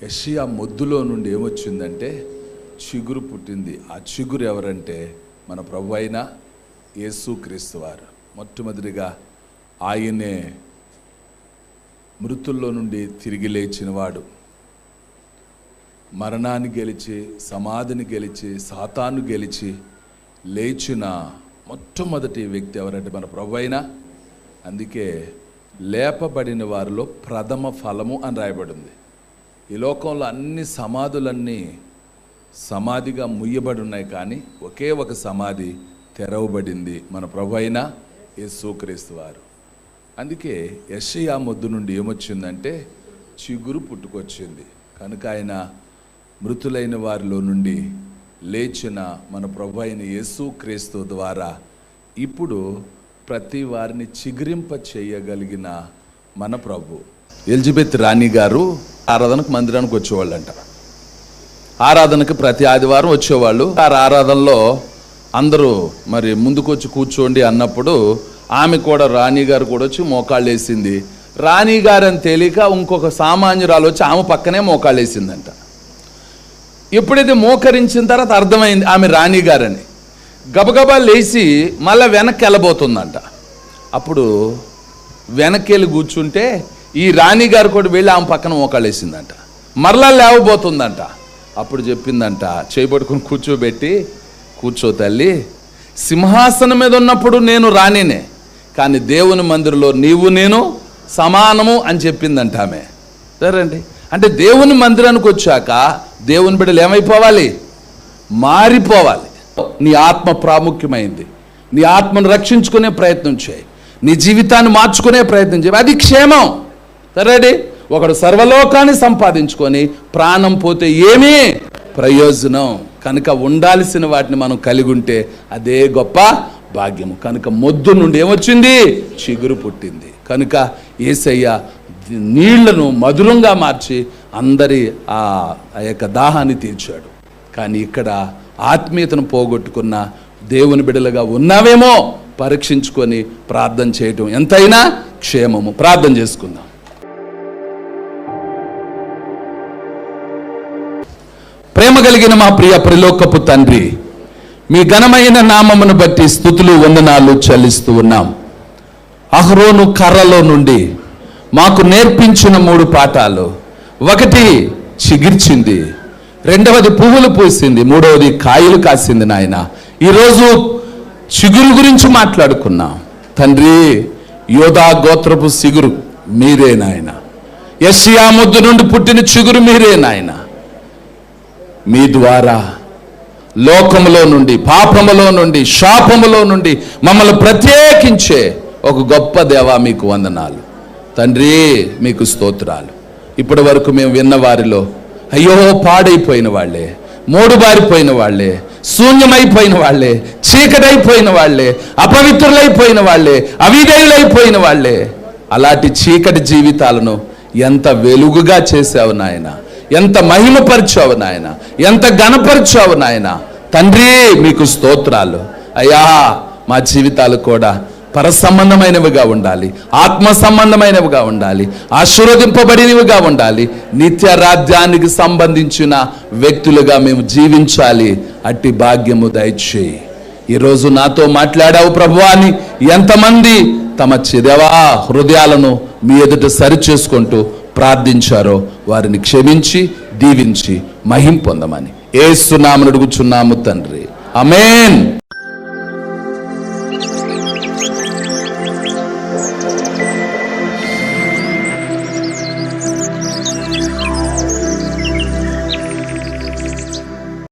యెషయా మొద్దులో నుండి ఏమొచ్చిందంటే చిగురు పుట్టింది. ఆ చిగురు ఎవరంటే మన ప్రభు అయిన యేసుక్రీస్తు వారు. మొట్టమొదటిగా ఆయనే మృతుల్లో నుండి తిరిగి లేచినవాడు. మరణాన్ని గెలిచి, సమాధిని గెలిచి, సాతాను గెలిచి లేచిన మొట్టమొదటి వ్యక్తి ఎవరంటే మన ప్రభు అయిన. అందుకే లేపబడిన వారిలో ప్రథమ ఫలము అని రాయబడింది. ఈ లోకంలో అన్ని సమాధులన్నీ సమాధిగా ముయ్యబడి ఉన్నాయి, కానీ ఒకే ఒక సమాధి తెరవబడింది, మన ప్రభు అయిన యేసుక్రీస్తు వారు. అందుకే యెషయా మొద్దు నుండి ఏమొచ్చిందంటే చిగురు పుట్టుకొచ్చింది. కనుక ఆయన మృతులైన వారిలో నుండి లేచిన మన ప్రభు అయిన యేసుక్రీస్తు ద్వారా ఇప్పుడు ప్రతి వారిని చిగురింప చేయగలిగిన మన ప్రభు. ఎలిజబెత్ రాణి గారు ఆరాధనకు మందిరానికి వచ్చేవాళ్ళంట. ఆరాధనకు ప్రతి ఆదివారం వచ్చేవాళ్ళు. ఆ ఆరాధనలో అందరూ మరి ముందుకు వచ్చి కూర్చోండి అన్నప్పుడు ఆమె కూడా, రాణి గారు కూడా వచ్చి మోకాళ్ళు వేసింది. రాణి గారు అని తెలియక ఇంకొక సామాన్యురాలు వచ్చి ఆమె పక్కనే మోకాళ్ళు వేసిందంట. ఎప్పుడైతే మోకరించిన తర్వాత అర్థమైంది ఆమె రాణి గారని, గబగబా లేచి మళ్ళీ వెనక్కి వెళ్ళబోతుందంట. అప్పుడు వెనక్కి వెళ్ళి కూర్చుంటే ఈ రాణి గారు కూడా వెళ్ళి ఆమె పక్కన మోకాళ్ళు వేసిందంట. మరలా లేవబోతుందంట. అప్పుడు చెప్పిందంట, చేయబడుకుని కూర్చోబెట్టి, కూర్చో తల్లి, సింహాసనం మీద ఉన్నప్పుడు నేను రాణినే, కానీ దేవుని మందిరంలో నీవు నేను సమానము అని చెప్పిందంట ఆమె. సరేండి, అంటే దేవుని మందిరానికి వచ్చాక దేవుని బిడ్డలు ఏమైపోవాలి? మారిపోవాలి. నీ ఆత్మ ప్రాముఖ్యమైంది. నీ ఆత్మను రక్షించుకునే ప్రయత్నం చేయి, నీ జీవితాన్ని మార్చుకునే ప్రయత్నం చేయి, అది క్షేమం. సరేండి, ఒకడు సర్వలోకాన్ని సంపాదించుకొని ప్రాణం పోతే ఏమీ ప్రయోజనం. కనుక ఉండాల్సిన వాటిని మనం కలిగి ఉంటే అదే గొప్ప భాగ్యము. కనుక మొద్దు నుండి ఏమొచ్చింది? చిగురు పుట్టింది. కనుక యేసయ్య నీళ్లను మధురంగా మార్చి అందరి ఆ యొక్క దాహాన్ని తీర్చాడు. కానీ ఇక్కడ ఆత్మీయతను పోగొట్టుకున్న దేవుని బిడ్డలుగా ఉన్నావేమో పరీక్షించుకొని ప్రార్థన చేయటం ఎంతైనా క్షేమము. ప్రార్థన చేసుకుందాం. ప్రేమ కలిగిన మా ప్రియ పరలోకపు తండ్రి, మీ ఘనమైన నామమును బట్టి స్తుతులు వందనాలు చెల్లిస్తూ ఉన్నాం. అహరోను కర్రలో నుండి మాకు నేర్పించిన 3 పాఠాలు. ఒకటి చిగిర్చింది, రెండవది పువ్వులు పూసింది, మూడవది కాయలు కాసింది. నాయన, ఈరోజు చిగురు గురించి మాట్లాడుకున్నాం. తండ్రి, యోధా గోత్రపు చిగురు మీరే నాయన. యెషయా మొద్దు నుండి పుట్టిన చిగురు మీరే నాయన. మీ ద్వారా లోకములో నుండి, పాపములో నుండి, శాపములో నుండి మమ్మల్ని ప్రత్యేకించే ఒక గొప్ప దేవా, మీకు వందనాలు తండ్రి, మీకు స్తోత్రాలు. ఇప్పటి వరకు మేము విన్న వారిలో అయ్యో పాడైపోయిన వాళ్ళే, మోడుబారిపోయిన వాళ్ళే, శూన్యమైపోయిన వాళ్ళే, చీకటైపోయిన వాళ్ళే, అపవిత్రులైపోయిన వాళ్ళే, అవిధేయులైపోయిన వాళ్ళే, అలాంటి చీకటి జీవితాలను ఎంత వెలుగుగా చేసావు నాయన, ఎంత మహిమపరిచావు నాయన, ఎంత ఘనపరిచావు నాయన. తండ్రి, మీకు స్తోత్రాలు. అయ్యా, మా జీవితాలు కూడా పరసంబంధమైనవిగా ఉండాలి, ఆత్మ సంబంధమైనవిగా ఉండాలి, ఆశీర్వదింపబడినవిగా ఉండాలి, నిత్య రాజ్యానికి సంబంధించిన వ్యక్తులుగా మేము జీవించాలి. అట్టి భాగ్యము దయచేయి. ఈరోజు నాతో మాట్లాడావు ప్రభువా అని ఎంతమంది తమ చిదవా హృదయాలను మీ ఎదుట సరిచేసుకుంటూ ప్రార్థించారో వారిని క్షమించి దీవించి మహిం పొందమని యేసు నామమున అడుగుచున్నాము తండ్రి. ఆమేన్.